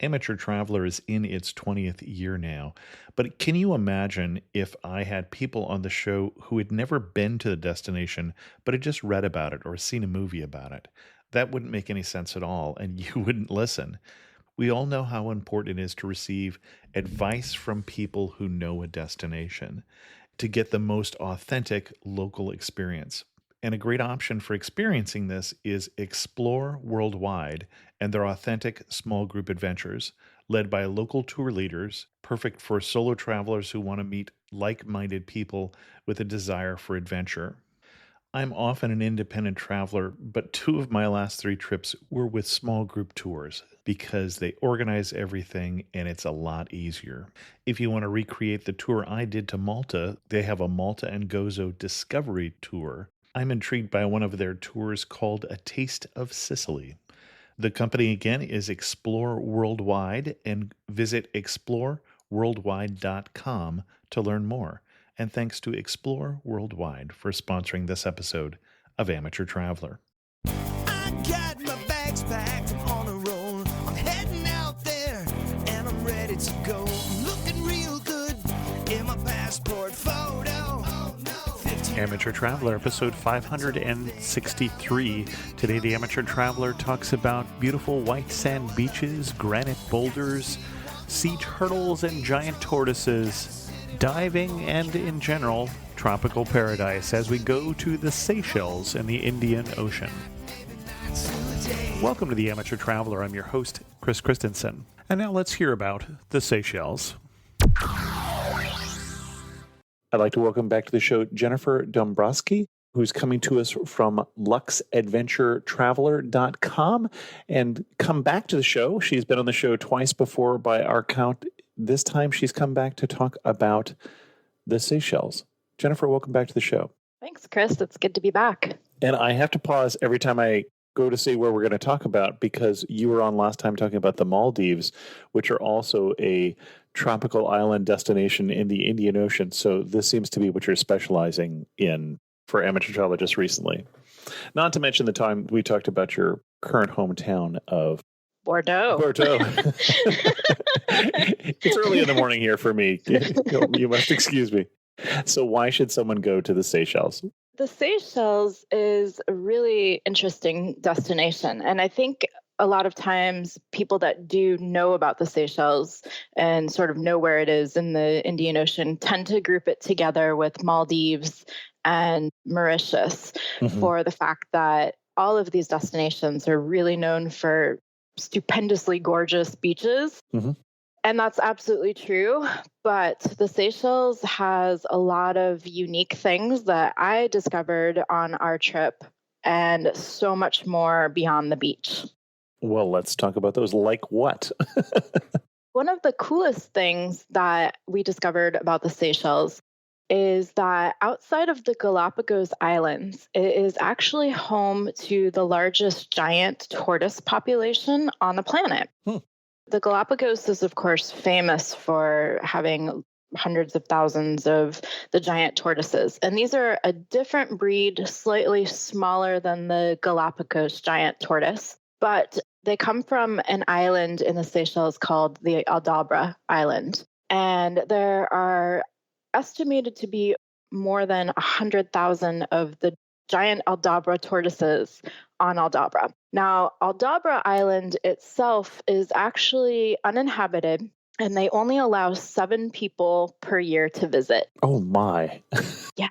Amateur Traveler is in its 20th year now, but can you imagine if I had people on the show who had never been to the destination, but had just read about it or seen a movie about it? That wouldn't make any sense at all, and you wouldn't listen. We all know how important it is to receive advice from people who know a destination to get the most authentic local experience. And a great option for experiencing this is Explore Worldwide and their authentic small group adventures, led by local tour leaders, perfect for solo travelers who want to meet like minded people with a desire for adventure. I'm often an independent traveler, but two of my last three trips were with small group tours because they organize everything and it's a lot easier. If you want to recreate the tour I did to Malta, they have a Malta and Gozo Discovery Tour. I'm intrigued by one of their tours called A Taste of Sicily. The company again is Explore Worldwide, and visit exploreworldwide.com to learn more. And thanks to Explore Worldwide for sponsoring this episode of Amateur Traveler. I got my bags packed, I'm on a roll. I'm heading out there and I'm ready to go. I'm looking real good in my passport photo. Amateur Traveler, episode 563. Today, the Amateur Traveler talks about beautiful white sand beaches, granite boulders, sea turtles, and giant tortoises, diving, and in general, tropical paradise as we go to the Seychelles in the Indian Ocean. Welcome to the Amateur Traveler. I'm your host, Chris Christensen. And now let's hear about the Seychelles. I'd like to welcome back to the show Jennifer Dombrowski, who's coming to us from luxadventuretraveler.com, and come back to the show. She's been on the show twice before by our count. This time she's come back to talk about the Seychelles. Jennifer, welcome back to the show. Thanks, Chris. It's good to be back. And I have to pause every time I go to say where we're going to talk about, because you were on last time talking about the Maldives, which are also a tropical island destination in the Indian Ocean. So this seems to be what you're specializing in for Amateur Traveler just recently. Not to mention the time we talked about your current hometown of Bordeaux. It's early in the morning here for me. You must excuse me. So why should someone go to the Seychelles? The Seychelles is a really interesting destination. And I think a lot of times people that do know about the Seychelles and sort of know where it is in the Indian Ocean tend to group it together with Maldives and Mauritius for the fact that all of these destinations are really known for stupendously gorgeous beaches. And that's absolutely true. But the Seychelles has a lot of unique things that I discovered on our trip and so much more beyond the beach. Well, let's talk about those. Like what? One of the coolest things that we discovered about the Seychelles is that outside of the Galapagos Islands, it is actually home to the largest giant tortoise population on the planet. The Galapagos is, of course, famous for having hundreds of thousands of the giant tortoises. And these are a different breed, slightly smaller than the Galapagos giant tortoise. But they come from an island in the Seychelles called the Aldabra Island. And there are estimated to be more than 100,000 of the giant Aldabra tortoises on Aldabra. Now, Aldabra Island itself is actually uninhabited, and they only allow 7 people per year to visit. Oh, my. Yes.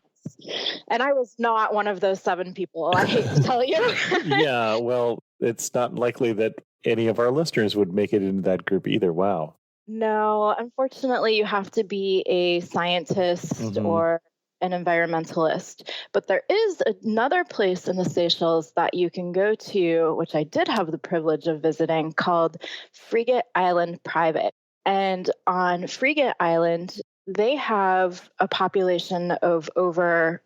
And I was not one of those 7 people, I hate to tell you. Yeah, well, it's not likely that any of our listeners would make it into that group either. Wow. No, unfortunately, you have to be a scientist or an environmentalist. But there is another place in the Seychelles that you can go to, which I did have the privilege of visiting, called Frigate Island Private. And on Frigate Island, they have a population of over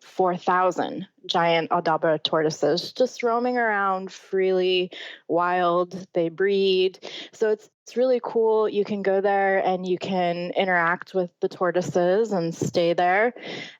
4,000 giant Aldabra tortoises just roaming around freely, wild. They breed. So it's really cool. You can go there and you can interact with the tortoises and stay there.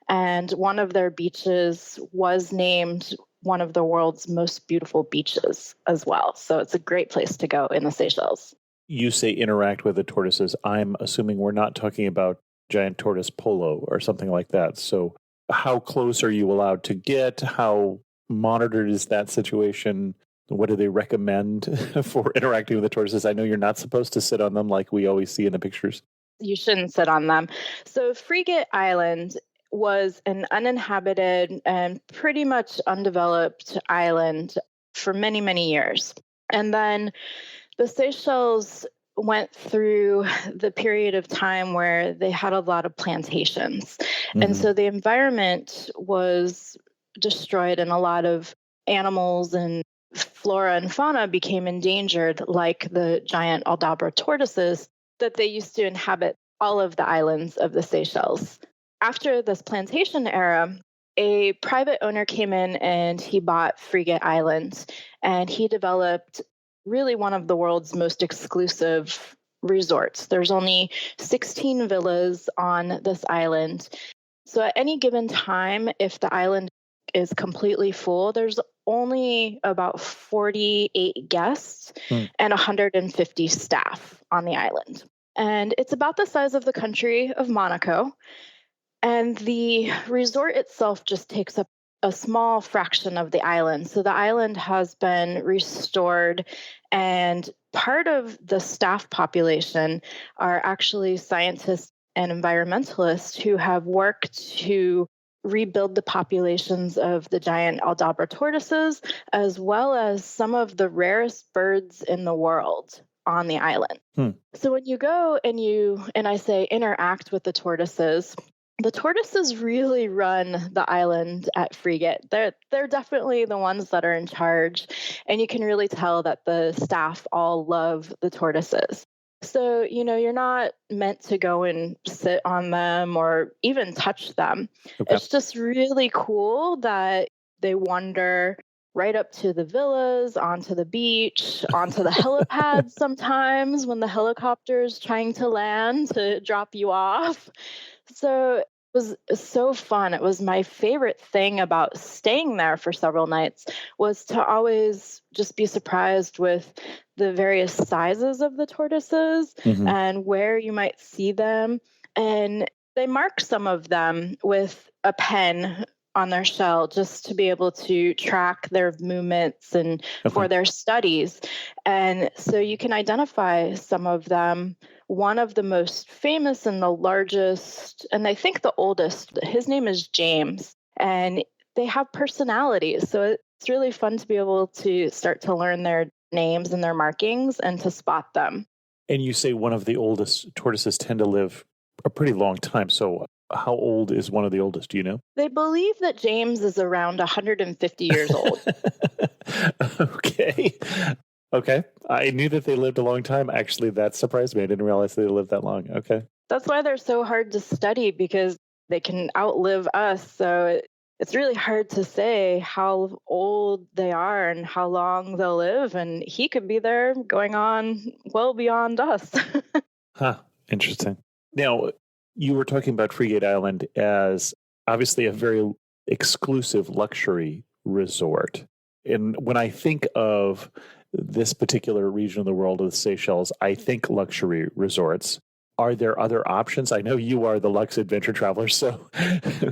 And one of their beaches was named one of the world's most beautiful beaches as well. So it's a great place to go in the Seychelles. you say interact with the tortoises, I'm assuming we're not talking about giant tortoise polo or something like that. So how close are you allowed to get? How monitored is that situation? What do they recommend for interacting with the tortoises? I know you're not supposed to sit on them like we always see in the pictures. You shouldn't sit on them. So Frigate Island was an uninhabited and pretty much undeveloped island for many, many years. And then the Seychelles went through the period of time where they had a lot of plantations. And Hmm. so the environment was destroyed, and a lot of animals and flora and fauna became endangered, like the giant Aldabra tortoises that they used to inhabit all of the islands of the Seychelles. After this plantation era, a private owner came in and he bought Frigate Island, and he developed really one of the world's most exclusive resorts. There's only 16 villas on this island. So at any given time, if the island is completely full, there's only about 48 guests Hmm. and 150 staff on the island. And it's about the size of the country of Monaco. And the resort itself just takes up a small fraction of the island. So the island has been restored, and part of the staff population are actually scientists and environmentalists who have worked to rebuild the populations of the giant Aldabra tortoises, as well as some of the rarest birds in the world on the island. Hmm. So when you go and I say interact with the tortoises really run the island at Frigate. They're definitely the ones that are in charge, and you can really tell that the staff all love the tortoises. So, you're not meant to go and sit on them or even touch them. Okay. It's just really cool that they wander right up to the villas, onto the beach, onto the helipads sometimes when the helicopter's trying to land to drop you off. So it was so fun. It was my favorite thing about staying there for several nights was to always just be surprised with the various sizes of the tortoises Hmm. and where you might see them. And they mark some of them with a pen on their shell just to be able to track their movements and Okay. for their studies. And so you can identify some of them. One of the most famous and the largest, and I think the oldest, his name is James, and they have personalities. So it's really fun to be able to start to learn their names and their markings and to spot them. And you say one of the oldest tortoises tend to live a pretty long time. So how old is one of the oldest? Do you know? They believe that James is around 150 years old. Okay. Okay. I knew that they lived a long time. Actually, that surprised me. I didn't realize they lived that long. Okay. That's why they're so hard to study, because they can outlive us. So it's really hard to say how old they are and how long they'll live. And he could be there going on well beyond us. Huh. Interesting. Now, you were talking about Frigate Island as obviously a very exclusive luxury resort. And when I think of this particular region of the world of the Seychelles, I think luxury resorts. Are there other options? I know you are the Lux Adventure Traveler, so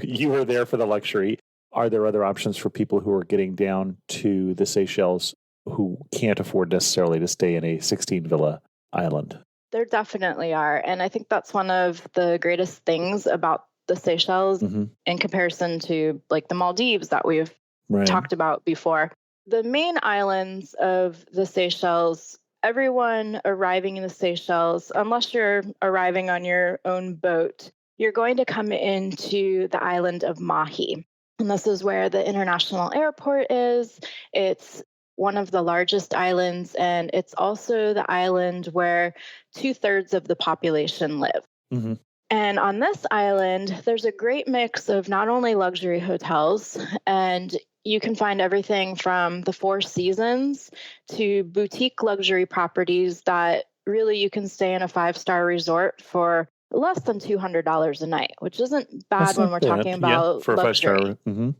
you are there for the luxury. Are there other options for people who are getting down to the Seychelles who can't afford necessarily to stay in a 16 villa island? There definitely are. And I think that's one of the greatest things about the Seychelles Mm-hmm. in comparison to like the Maldives that we've Right. talked about before. The main islands of the Seychelles, everyone arriving in the Seychelles, unless you're arriving on your own boat, you're going to come into the island of Mahi. And this is where the international airport is. It's one of the largest islands, and it's also the island where 2/3 of the population live. Mm-hmm. And on this island, there's a great mix of not only luxury hotels, and you can find everything from the Four Seasons to boutique luxury properties that really you can stay in a 5-star resort for less than $200 a night, which isn't bad That's when not we're bad. talking Yeah, about for a luxury. 5-star.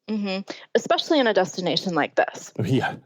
Mm-hmm. Especially in a destination like this. Yeah.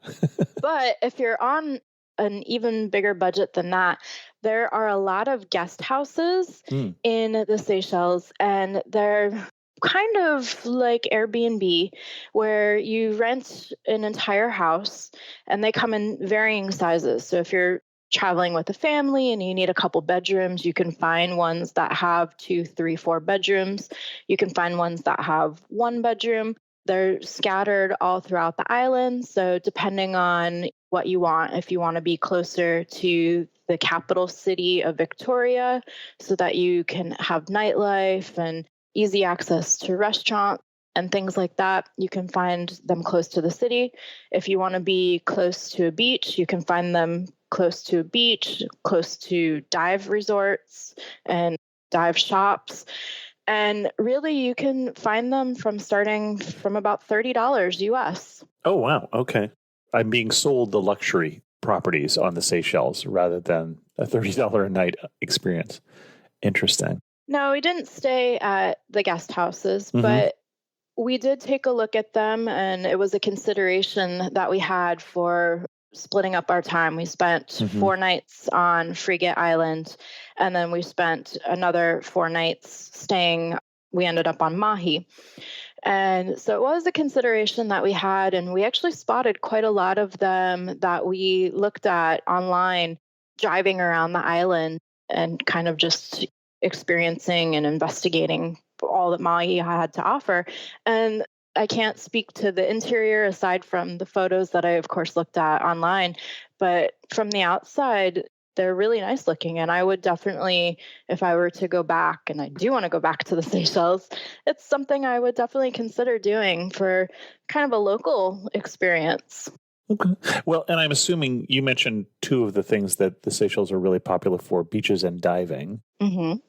But if you're on an even bigger budget than that, there are a lot of guest houses Mm. in the Seychelles, and they're kind of like Airbnb, where you rent an entire house and they come in varying sizes. So if you're traveling with a family and you need a couple bedrooms, you can find ones that have two, three, four bedrooms. You can find ones that have one bedroom. They're scattered all throughout the island. So, depending on what you want, if you want to be closer to the capital city of Victoria so that you can have nightlife and easy access to restaurants and things like that, you can find them close to the city. If you want to be close to a beach, you can find them close to a beach, close to dive resorts and dive shops. And really, you can find them from starting from about $30 US. Oh, wow. Okay. I'm being sold the luxury properties on the Seychelles rather than a $30 a night experience. Interesting. No, we didn't stay at the guest houses, but we did take a look at them, and it was a consideration that we had for splitting up our time. We spent 4 nights on Frigate Island, and then we spent another 4 nights staying. We ended up on Mahi. And so it was a consideration that we had, and we actually spotted quite a lot of them that we looked at online driving around the island and kind of just experiencing and investigating all that Maui had to offer. And I can't speak to the interior aside from the photos that I, of course, looked at online. But from the outside, they're really nice looking. And I would definitely, if I were to go back, and I do want to go back to the Seychelles, it's something I would definitely consider doing for kind of a local experience. Okay. Well, and I'm assuming you mentioned two of the things that the Seychelles are really popular for, beaches and diving.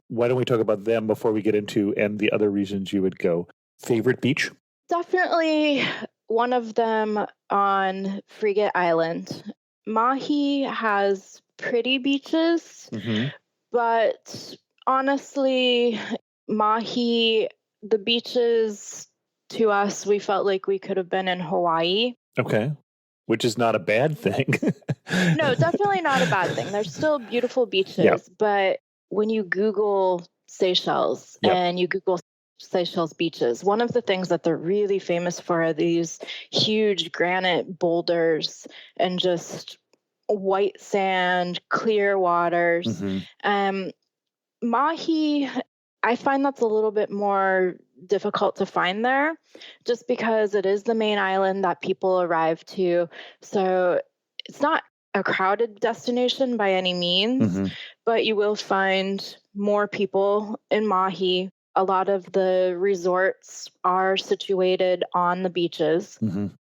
Why don't we talk about them before we get into and the other reasons you would go? Favorite beach? Definitely one of them on Frigate Island. Mahi has pretty beaches, but honestly, Mahi, the beaches to us, we felt like we could have been in Hawaii. Okay. Which is not a bad thing. No, definitely not a bad thing. There's still beautiful beaches, but when you Google Seychelles and you Google Seychelles beaches, one of the things that they're really famous for are these huge granite boulders and just white sand, clear waters. Mahi, I find that's a little bit more difficult to find there just because it is the main island that people arrive to. So it's not a crowded destination by any means, but you will find more people in Mahi. A lot of the resorts are situated on the beaches.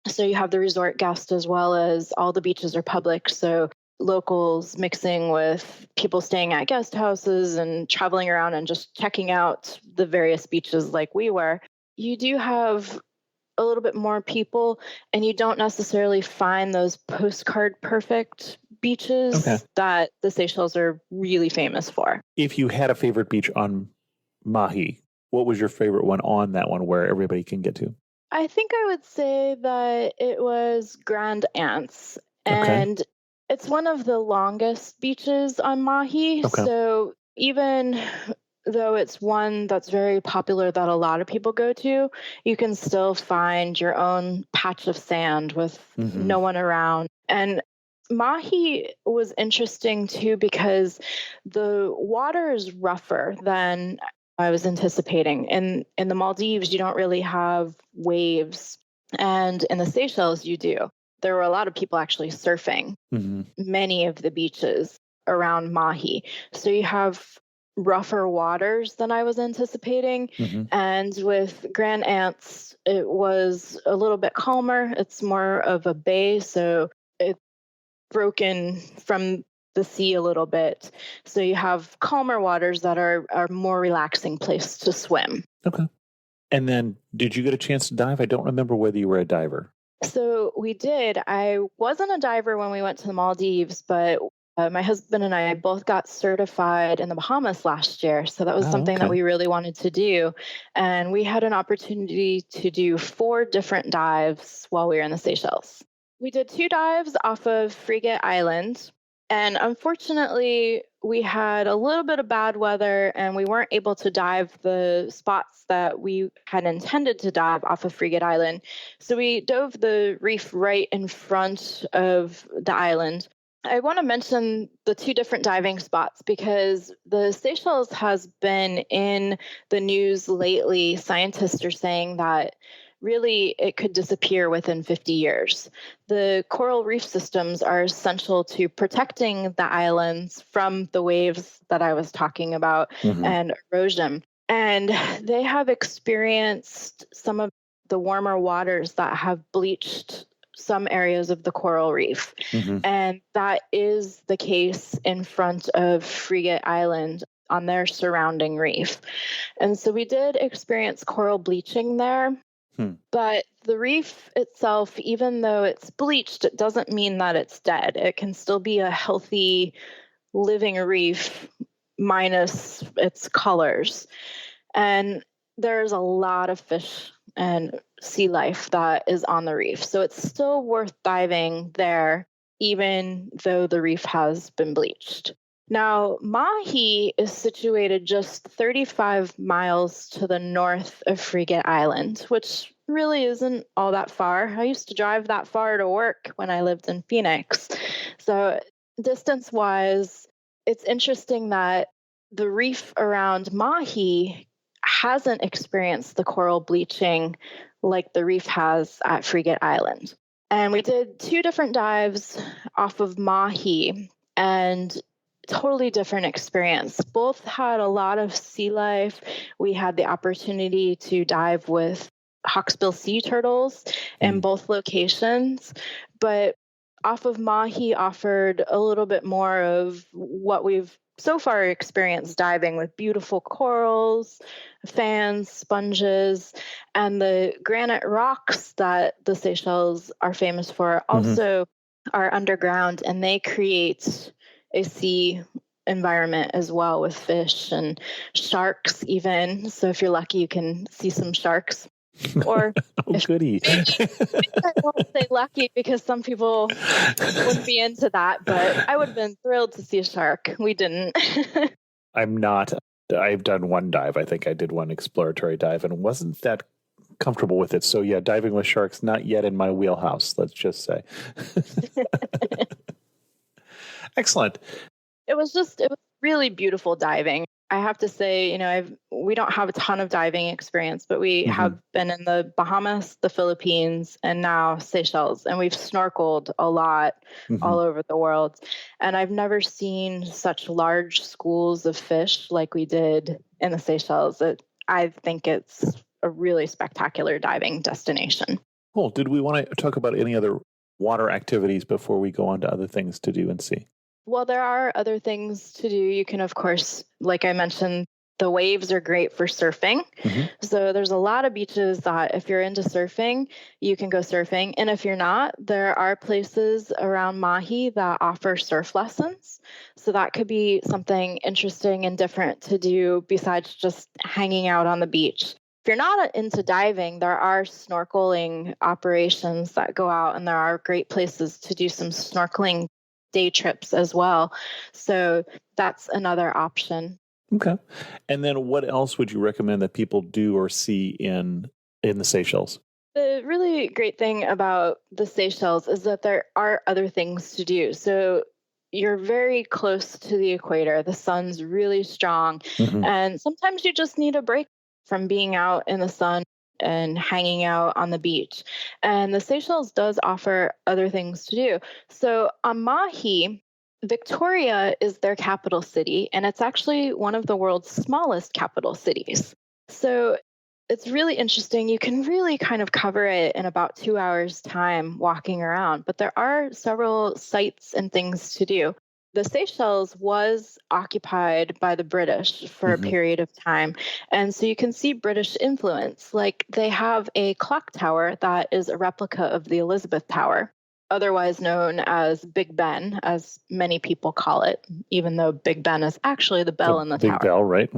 So you have the resort guest as well as all the beaches are public. So locals mixing with people staying at guest houses and traveling around and just checking out the various beaches like we were. You do have a little bit more people, and you don't necessarily find those postcard perfect beaches that the Seychelles are really famous for. If you had a favorite beach on Mahi, what was your favorite one on that one where everybody can get to? I think I would say that it was Grand Anse, and it's one of the longest beaches on Mahi. So even though it's one that's very popular that a lot of people go to, you can still find your own patch of sand with no one around. And Mahi was interesting too because the water is rougher than I was anticipating. In the Maldives, you don't really have waves. And in the Seychelles, you do. There were a lot of people actually surfing many of the beaches around Mahi. So you have rougher waters than I was anticipating. And with Grand Anse, it was a little bit calmer. It's more of a bay, so it's broken from the sea a little bit. So you have calmer waters that are a more relaxing place to swim. And then did you get a chance to dive? I don't remember whether you were a diver. So we did. I wasn't a diver when we went to the Maldives, but my husband and I both got certified in the Bahamas last year. So that was something that we really wanted to do. And we had an opportunity to do 4 different dives while we were in the Seychelles. We did 2 dives off of Frigate Island, and unfortunately, we had a little bit of bad weather, and we weren't able to dive the spots that we had intended to dive off of Frigate Island. So we dove the reef right in front of the island. I want to mention the 2 different diving spots because the Seychelles has been in the news lately. Scientists are saying that really it could disappear within 50 years. The coral reef systems are essential to protecting the islands from the waves that I was talking about and erosion. And they have experienced some of the warmer waters that have bleached some areas of the coral reef. And that is the case in front of Frigate Island on their surrounding reef. And so we did experience coral bleaching there. But the reef itself, even though it's bleached, it doesn't mean that it's dead. It can still be a healthy, living reef minus its colors. And there's a lot of fish and sea life that is on the reef. So it's still worth diving there, even though the reef has been bleached. Now, Mahi is situated just 35 miles to the north of Frigate Island, which really isn't all that far. I used to drive that far to work when I lived in Phoenix. So distance-wise, it's interesting that the reef around Mahi hasn't experienced the coral bleaching like the reef has at Frigate Island. And we did 2 different dives off of Mahi, and totally different experience. Both had a lot of sea life. We had the opportunity to dive with hawksbill sea turtles in both locations, but off of Mahi offered a little bit more of what we've so far experienced diving with beautiful corals, fans, sponges, and the granite rocks that the Seychelles are famous for also are underground, and they create a sea environment as well with fish and sharks even. So if you're lucky, you can see some sharks. Or goody. Maybe I won't say lucky because some people wouldn't be into that, but I would have been thrilled to see a shark. We didn't. I'm not. I've done one dive. I think I did one exploratory dive and wasn't that comfortable with it. So yeah, diving with sharks, not yet in my wheelhouse, let's just say. Excellent. It was really beautiful diving. I have to say, we don't have a ton of diving experience, but we have been in the Bahamas, the Philippines, and now Seychelles, and we've snorkeled a lot all over the world. And I've never seen such large schools of fish like we did in the Seychelles. I think it's a really spectacular diving destination. Cool. Did we want to talk about any other water activities before we go on to other things to do and see? Well, there are other things to do. You can, of course, like I mentioned, the waves are great for surfing. So there's a lot of beaches that if you're into surfing, you can go surfing. And if you're not, there are places around Mahi that offer surf lessons. So that could be something interesting and different to do besides just hanging out on the beach. If you're not into diving, there are snorkeling operations that go out, and there are great places to do some snorkeling day trips as well. So that's another option. Okay. And then what else would you recommend that people do or see in the Seychelles? The really great thing about the Seychelles is that there are other things to do. So you're very close to the equator. The sun's really strong. And sometimes you just need a break from being out in the sun and hanging out on the beach. And the Seychelles does offer other things to do. So on Mahi, Victoria is their capital city, and it's actually one of the world's smallest capital cities. So it's really interesting. You can really kind of cover it in about 2 hours' time walking around, but there are several sites and things to do. The Seychelles was occupied by the British for a period of time. And so you can see British influence. Like they have a clock tower that is a replica of the Elizabeth Tower, otherwise known as Big Ben, as many people call it, even though Big Ben is actually the bell in the big tower. Bell, right?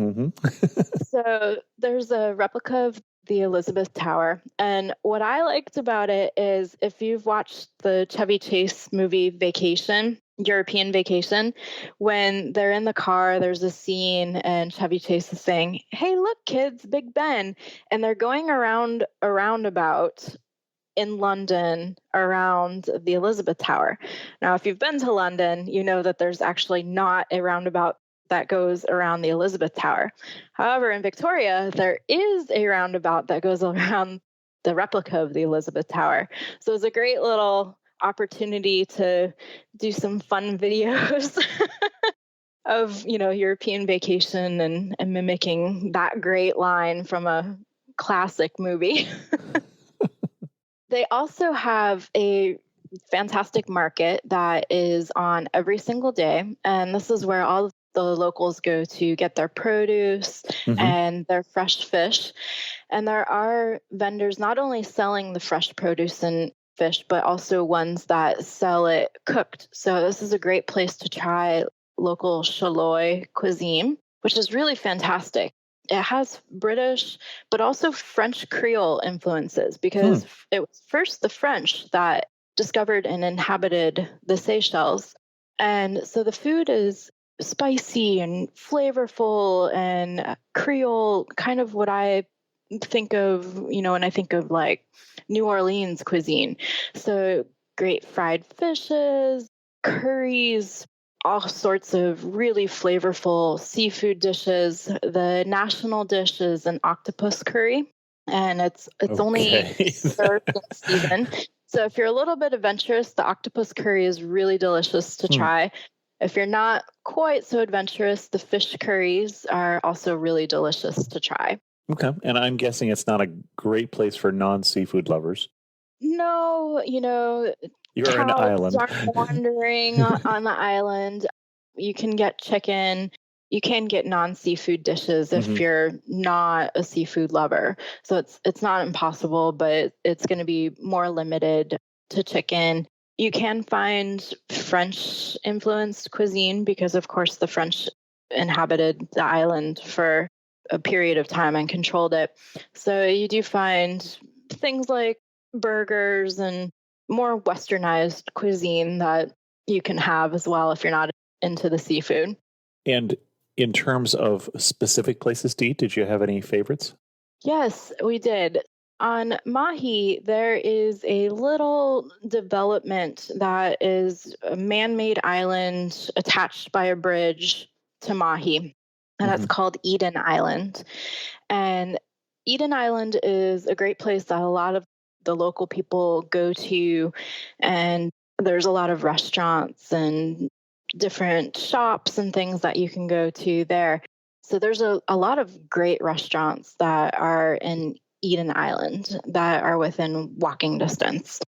So there's a replica of the Elizabeth Tower. And what I liked about it is if you've watched the Chevy Chase movie Vacation, European Vacation, when they're in the car, there's a scene and Chevy Chase is saying, "Hey, look, kids, Big Ben." And they're going around a roundabout in London around the Elizabeth Tower. Now, if you've been to London, you know that there's actually not a roundabout that goes around the Elizabeth Tower. However, in Victoria, there is a roundabout that goes around the replica of the Elizabeth Tower. So it's a great little opportunity to do some fun videos of, European Vacation and mimicking that great line from a classic movie. They also have a fantastic market that is on every single day. And this is where all the locals go to get their produce and their fresh fish. And there are vendors not only selling the fresh produce and fish, but also ones that sell it cooked. So this is a great place to try local Shalloy cuisine, which is really fantastic. It has British, but also French Creole influences because it was first the French that discovered and inhabited the Seychelles. And so the food is spicy and flavorful and Creole, kind of what I think of, when I think of like New Orleans cuisine. So great fried fishes, curries, all sorts of really flavorful seafood dishes. The national dish is an octopus curry, and it's only served in season. So if you're a little bit adventurous, the octopus curry is really delicious to try. If you're not quite so adventurous, the fish curries are also really delicious to try. Okay. And I'm guessing it's not a great place for non-seafood lovers. No, you're an island. Are wandering on the island. You can get chicken. You can get non-seafood dishes if you're not a seafood lover. So it's not impossible, but it's going to be more limited to chicken. You can find French influenced cuisine because, of course, the French inhabited the island for a period of time and controlled it. So you do find things like burgers and more westernized cuisine that you can have as well if you're not into the seafood. And in terms of specific places to eat, did you have any favorites? Yes, we did. On Mahi, there is a little development that is a man-made island attached by a bridge to Mahi, and that's called Eden Island. And Eden Island is a great place that a lot of the local people go to, and there's a lot of restaurants and different shops and things that you can go to there. So there's a lot of great restaurants that are in Eden Island that are within walking distance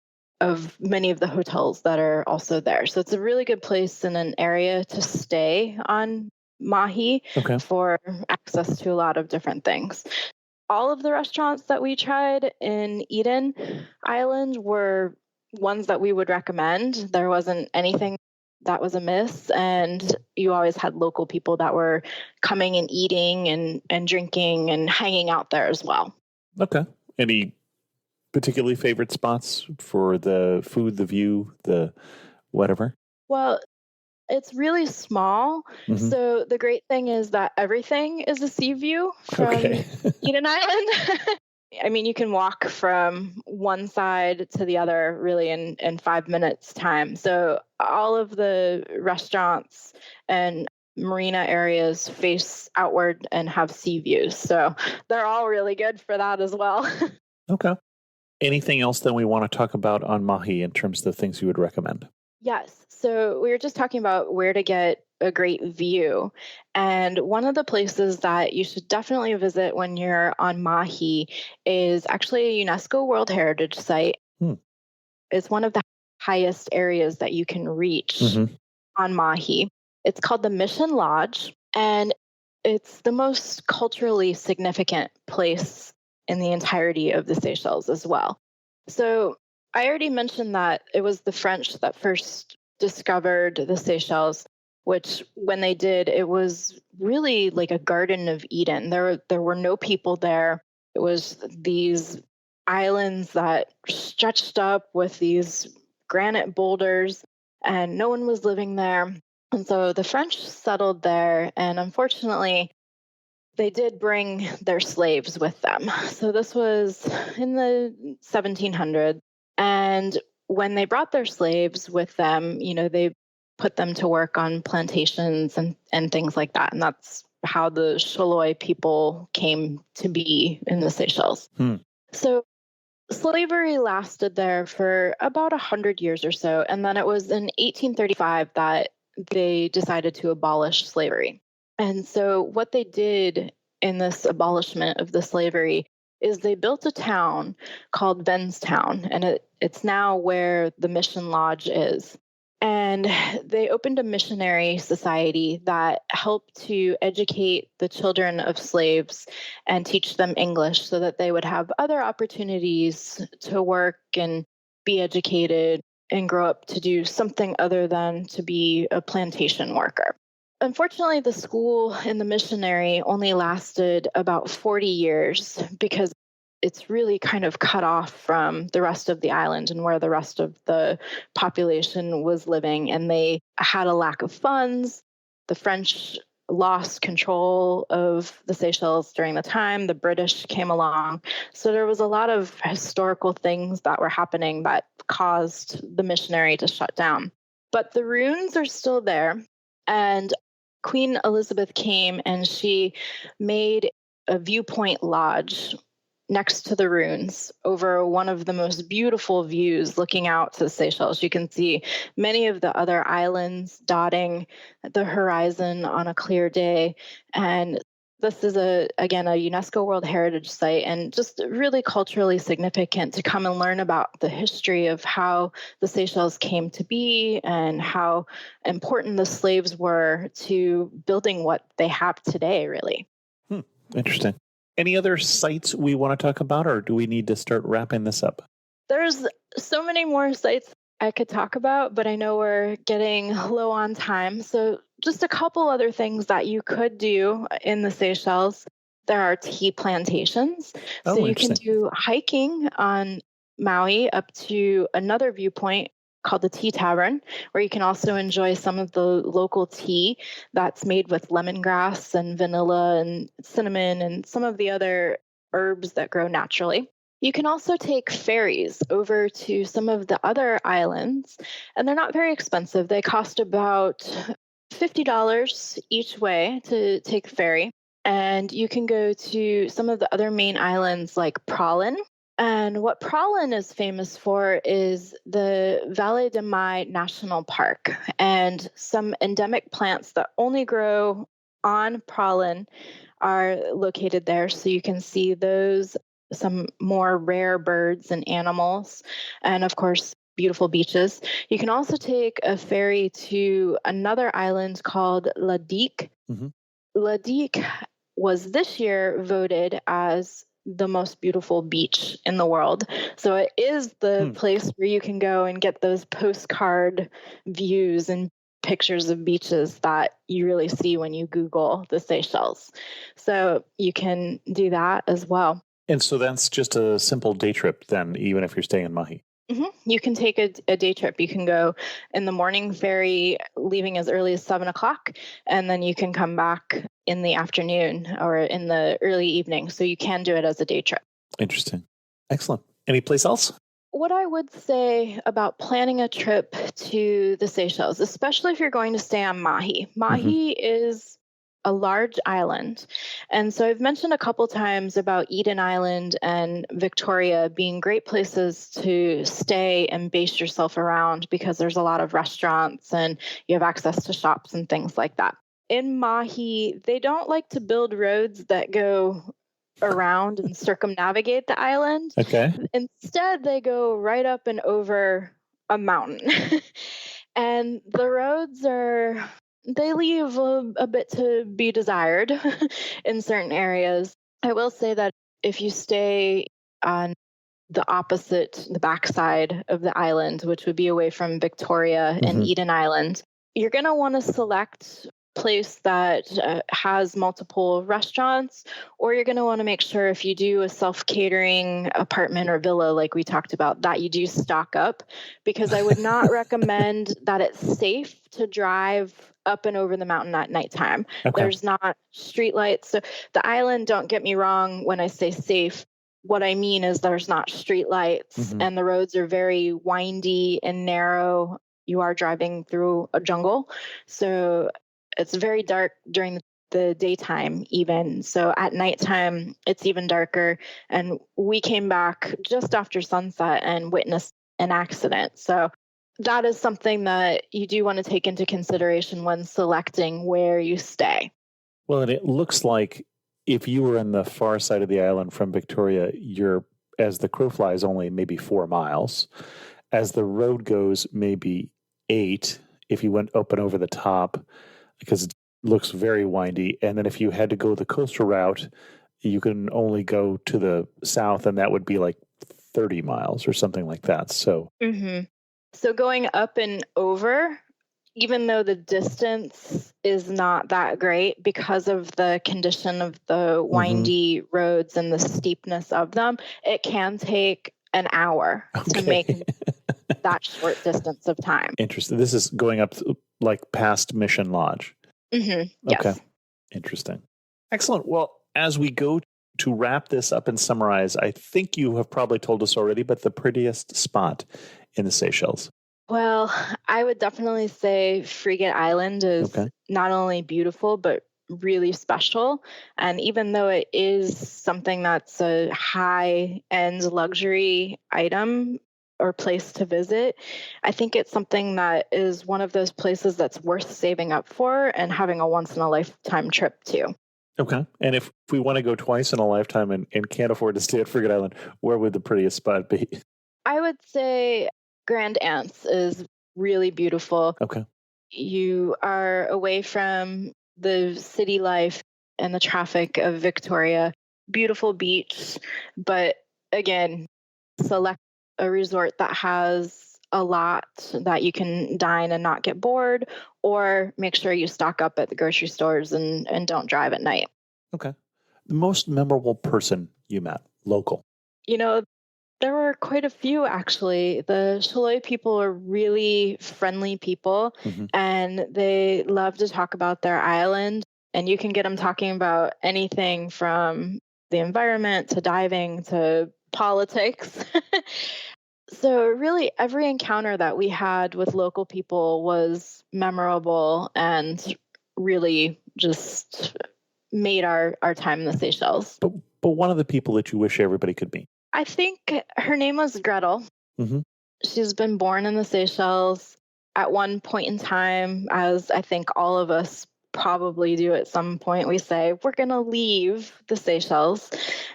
of many of the hotels that are also there. So it's a really good place and an area to stay on Mahi for access to a lot of different things. All of the restaurants that we tried in Eden Island were ones that we would recommend. There wasn't anything that was amiss, and you always had local people that were coming and eating and drinking and hanging out there as well. Okay. Any particularly favorite spots for the food, the view, the whatever? Well, it's really small. So the great thing is that everything is a sea view from Eden Island. I mean, you can walk from one side to the other really in 5 minutes time. So all of the restaurants and marina areas face outward and have sea views. So they're all really good for that as well. Okay. Anything else that we want to talk about on Mahi in terms of the things you would recommend? Yes. So we were just talking about where to get a great view. And one of the places that you should definitely visit when you're on Mahi is actually a UNESCO World Heritage Site. It's one of the highest areas that you can reach on Mahi. It's called the Mission Lodge, and it's the most culturally significant place in the entirety of the Seychelles as well. So I already mentioned that it was the French that first discovered the Seychelles, which when they did, it was really like a Garden of Eden. There were no people there. It was these islands that stretched up with these granite boulders, and no one was living there. And so the French settled there, and unfortunately, they did bring their slaves with them. So this was in the 1700s. And when they brought their slaves with them, they put them to work on plantations and things like that. And that's how the Chaloi people came to be in the Seychelles. So slavery lasted there for about 100 years or so. And then it was in 1835 that they decided to abolish slavery. And so what they did in this abolishment of the slavery is they built a town called Venstown, and it's now where the Mission Lodge is. And they opened a missionary society that helped to educate the children of slaves and teach them English so that they would have other opportunities to work and be educated and grow up to do something other than to be a plantation worker. Unfortunately, the school and the missionary only lasted about 40 years because it's really kind of cut off from the rest of the island and where the rest of the population was living. And they had a lack of funds. The French lost control of the Seychelles during the time. The British came along. So there was a lot of historical things that were happening that caused the missionary to shut down. But the ruins are still there. And Queen Elizabeth came and she made a viewpoint lodge next to the ruins over one of the most beautiful views looking out to the Seychelles. You can see many of the other islands dotting the horizon on a clear day. And this is, again, a UNESCO World Heritage Site, and just really culturally significant to come and learn about the history of how the Seychelles came to be and how important the slaves were to building what they have today, really. Interesting. Any other sites we want to talk about, or do we need to start wrapping this up? There's so many more sites I could talk about, but I know we're getting low on time. So just a couple other things that you could do in the Seychelles. There are tea plantations. So you can do hiking on Maui up to another viewpoint called the Tea Tavern, where you can also enjoy some of the local tea that's made with lemongrass and vanilla and cinnamon and some of the other herbs that grow naturally. You can also take ferries over to some of the other islands, and they're not very expensive. They cost about $50 each way to take the ferry. And you can go to some of the other main islands like Praslin. And what Praslin is famous for is the Vallée de Mai National Park and some endemic plants that only grow on Praslin are located there. So you can see those, some more rare birds and animals, and of course, beautiful beaches. You can also take a ferry to another island called La Dique. La Dique was this year voted as the most beautiful beach in the world. So it is the place where you can go and get those postcard views and pictures of beaches that you really see when you Google the Seychelles. So you can do that as well. And so that's just a simple day trip then, even if you're staying in Mahi. You can take a day trip. You can go in the morning ferry, leaving as early as 7 o'clock, and then you can come back in the afternoon or in the early evening. So you can do it as a day trip. Interesting. Excellent. Any place else? What I would say about planning a trip to the Seychelles, especially if you're going to stay on Mahi. Mahi is a large island. And so I've mentioned a couple times about Eden Island and Victoria being great places to stay and base yourself around because there's a lot of restaurants and you have access to shops and things like that. In Mahi, they don't like to build roads that go around and circumnavigate the island. Okay. Instead, they go right up and over a mountain. And the roads they leave a bit to be desired in certain areas. I will say that if you stay on the backside of the island, which would be away from Victoria and Eden Island, you're going to want to select place that has multiple restaurants, or you're going to want to make sure if you do a self-catering apartment or villa, like we talked about, that you do stock up, because I would not recommend that it's safe to drive up and over the mountain at nighttime. Okay. There's not street lights. So the island, don't get me wrong, when I say safe, what I mean is there's not street lights and the roads are very windy and narrow. You are driving through a jungle. So it's very dark during the daytime even. So at nighttime, it's even darker. And we came back just after sunset and witnessed an accident. So that is something that you do want to take into consideration when selecting where you stay. Well, and it looks like if you were on the far side of the island from Victoria, you're, as the crow flies, only maybe 4 miles. As the road goes, maybe 8 if you went up and over the top, because it looks very windy. And then if you had to go the coastal route, you can only go to the south, and that would be like 30 miles or something like that. So, So going up and over, even though the distance is not that great because of the condition of the windy roads and the steepness of them, it can take an hour to make that short distance of time. Interesting. This is going up like past Mission Lodge. Yes. Okay. Interesting. Excellent. Well, as we go to wrap this up and summarize, I think you have probably told us already, but the prettiest spot in the Seychelles. Well, I would definitely say Frigate Island is not only beautiful, but really special. And even though it is something that's a high-end luxury item or place to visit, I think it's something that is one of those places that's worth saving up for and having a once-in-a-lifetime trip to. Okay. And if we want to go twice in a lifetime and can't afford to stay at Frigate Island, where would the prettiest spot be? I would say Grand Anse is really beautiful. Okay. You are away from the city life and the traffic of Victoria. Beautiful beach, but again, select a resort that has a lot that you can dine and not get bored, or make sure you stock up at the grocery stores and don't drive at night. Okay. The most memorable person you met, local? There were quite a few, actually. The Chiloy people are really friendly people, and they love to talk about their island. And you can get them talking about anything from the environment to diving to politics. So really, every encounter that we had with local people was memorable and really just made our time in the Seychelles. But one of the people that you wish everybody could meet? I think her name was Gretel. She's been born in the Seychelles at one point in time, as I think all of us probably do at some point. We say, we're going to leave the Seychelles.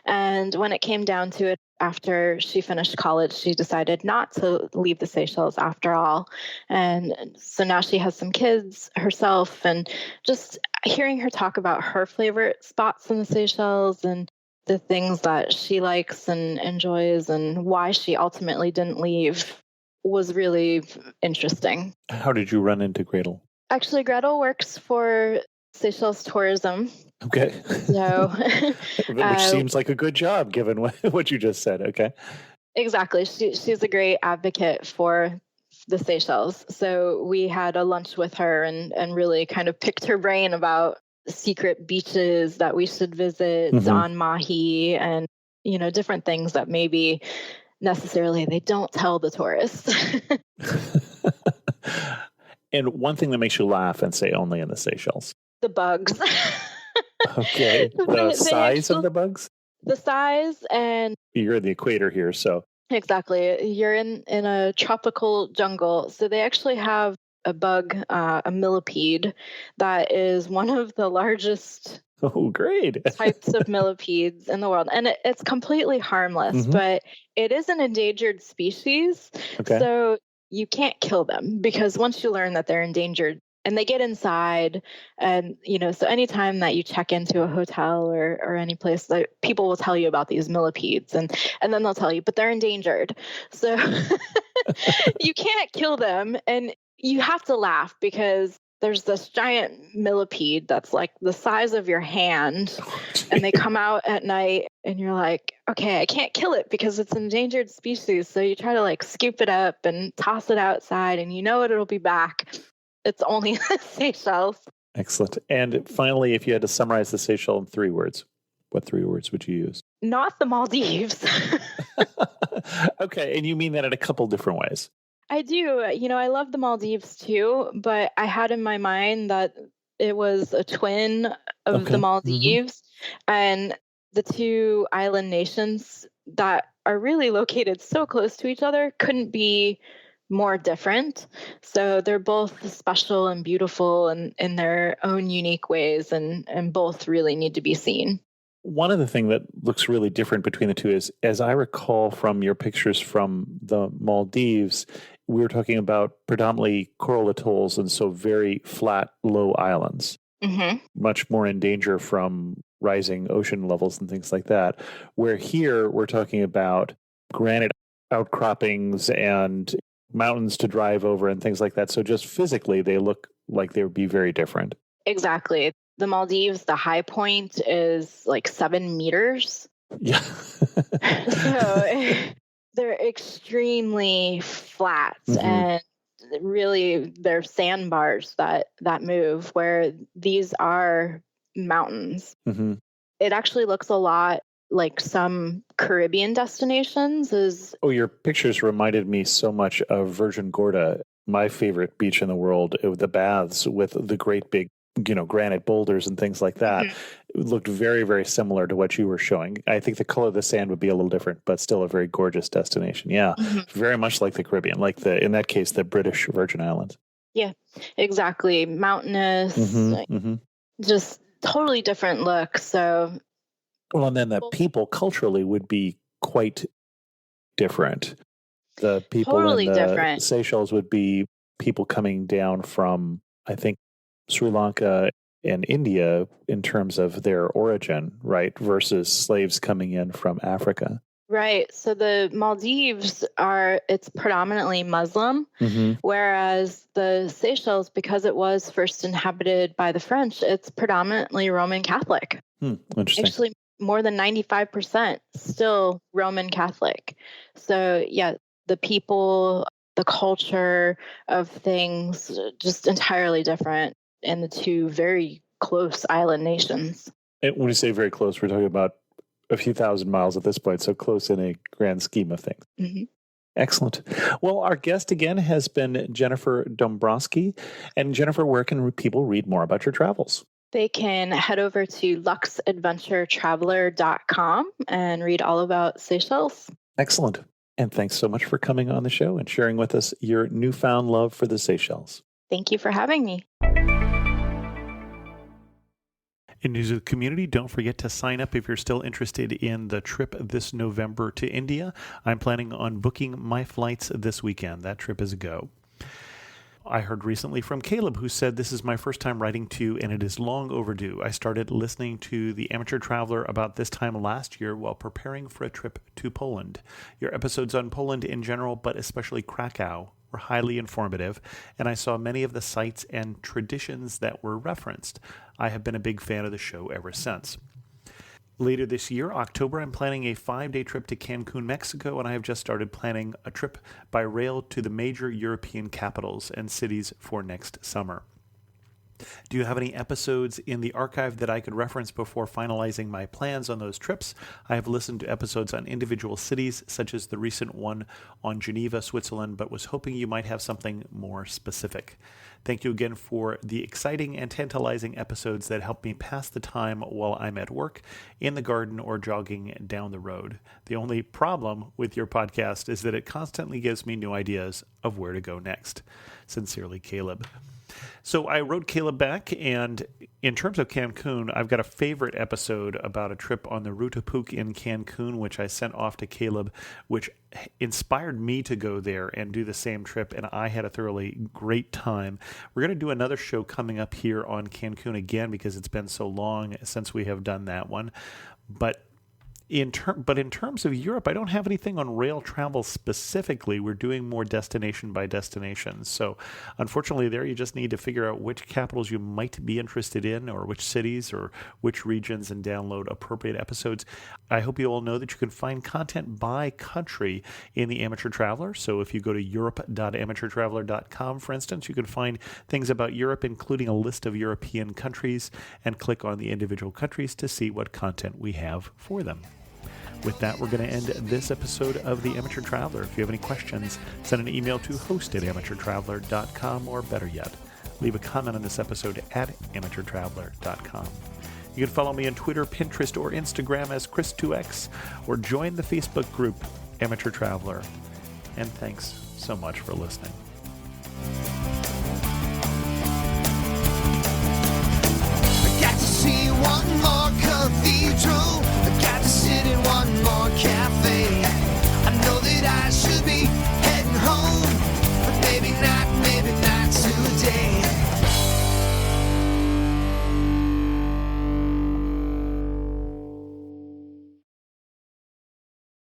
And when it came down to it, after she finished college, she decided not to leave the Seychelles after all. And so now she has some kids herself, and just hearing her talk about her favorite spots in the Seychelles and the things that she likes and enjoys and why she ultimately didn't leave was really interesting. How did you run into Gretel? Actually, Gretel works for Seychelles Tourism. Okay. So, which seems like a good job given what you just said. Okay. Exactly. She's a great advocate for the Seychelles. So we had a lunch with her and really kind of picked her brain about secret beaches that we should visit on Mahi and, different things that maybe necessarily they don't tell the tourists. And one thing that makes you laugh and say only in the Seychelles? The bugs. Okay. The size of the bugs? The size, and you're in the equator here, so. Exactly. You're in a tropical jungle. So they actually have a bug, a millipede, that is one of the largest great. types of millipedes in the world. And it's completely harmless, but it is an endangered species. Okay. So you can't kill them, because once you learn that they're endangered and they get inside, and, so anytime that you check into a hotel or any place, that people will tell you about these millipedes, and then they'll tell you, but they're endangered. So you can't kill them. And you have to laugh, because there's this giant millipede that's like the size of your hand, and they come out at night, and you're like, okay, I can't kill it because it's an endangered species. So you try to like scoop it up and toss it outside, and it'll be back. It's only the Seychelles. Excellent. And finally, if you had to summarize the Seychelles in 3 words, what 3 words would you use? Not the Maldives. Okay. And you mean that in a couple different ways. I do. I love the Maldives too, but I had in my mind that it was a twin of the Maldives, and the 2 island nations that are really located so close to each other couldn't be more different. So they're both special and beautiful in their own unique ways, and both really need to be seen. One of the things that looks really different between the 2 is, as I recall from your pictures from the Maldives, we were talking about predominantly coral atolls, and so very flat, low islands, much more in danger from rising ocean levels and things like that. Where here we're talking about granite outcroppings and mountains to drive over and things like that. So just physically, they look like they would be very different. Exactly. The Maldives, the high point is like 7 meters. Yeah. So they're extremely flat, and really they're sandbars that move, where these are mountains. It actually looks a lot like some Caribbean destinations. Your pictures reminded me so much of Virgin Gorda, my favorite beach in the world, the baths with the great big granite boulders and things like that. It looked very, very similar to what you were showing. I think the color of the sand would be a little different, but still a very gorgeous destination. Yeah, very much like the Caribbean, in that case, the British Virgin Islands. Yeah, exactly. Mountainous, just totally different look. So, well, and then the people culturally would be quite different. The people totally in the different. Seychelles would be people coming down from, I think, Sri Lanka and India in terms of their origin, right? Versus slaves coming in from Africa. Right. So the Maldives it's predominantly Muslim, whereas the Seychelles, because it was first inhabited by the French, it's predominantly Roman Catholic. Interesting. Actually, more than 95% still Roman Catholic. So yeah, the people, the culture of things, just entirely different in the 2 very close island nations. And when you say very close, we're talking about a few thousand miles at this point, so close in a grand scheme of things. Excellent. Well, our guest again has been Jennifer Dombrowski. And Jennifer, where can people read more about your travels? They can head over to luxadventuretraveler.com and read all about Seychelles. Excellent. And thanks so much for coming on the show and sharing with us your newfound love for the Seychelles. Thank you for having me. In news of the community, don't forget to sign up if you're still interested in the trip this November to India. I'm planning on booking my flights this weekend. That trip is a go. I heard recently from Caleb, who said, "This is my first time writing to you, and it is long overdue. I started listening to The Amateur Traveler about this time last year while preparing for a trip to Poland. Your episodes on Poland in general, but especially Krakow, were highly informative, and I saw many of the sites and traditions that were referenced. I have been a big fan of the show ever since." Later this year, October, I'm planning a 5-day trip to Cancun, Mexico, and I have just started planning a trip by rail to the major European capitals and cities for next summer. Do you have any episodes in the archive that I could reference before finalizing my plans on those trips? I have listened to episodes on individual cities, such as the recent one on Geneva, Switzerland, but was hoping you might have something more specific. Thank you again for the exciting and tantalizing episodes that help me pass the time while I'm at work, in the garden, or jogging down the road. The only problem with your podcast is that it constantly gives me new ideas of where to go next. Sincerely, Caleb. So I wrote Caleb back, and in terms of Cancun, I've got a favorite episode about a trip on the Rutapuk in Cancun, which I sent off to Caleb, which inspired me to go there and do the same trip, and I had a thoroughly great time. We're going to do another show coming up here on Cancun again because it's been so long since we have done that one. But But in terms of Europe, I don't have anything on rail travel specifically. We're doing more destination by destination. So unfortunately there you just need to figure out which capitals you might be interested in, or which cities or which regions, and download appropriate episodes. I hope you all know that you can find content by country in the Amateur Traveler. So if you go to europe.amateurtraveler.com, for instance, you can find things about Europe, including a list of European countries, and click on the individual countries to see what content we have for them. With that, we're going to end this episode of The Amateur Traveler. If you have any questions, send an email to host@amateurtraveler.com, or better yet, leave a comment on this episode at amateurtraveler.com. You can follow me on Twitter, Pinterest, or Instagram as Chris2X, or join the Facebook group Amateur Traveler. And thanks so much for listening. I got to see one more cathedral. I got to sit in one more cafe. I know that I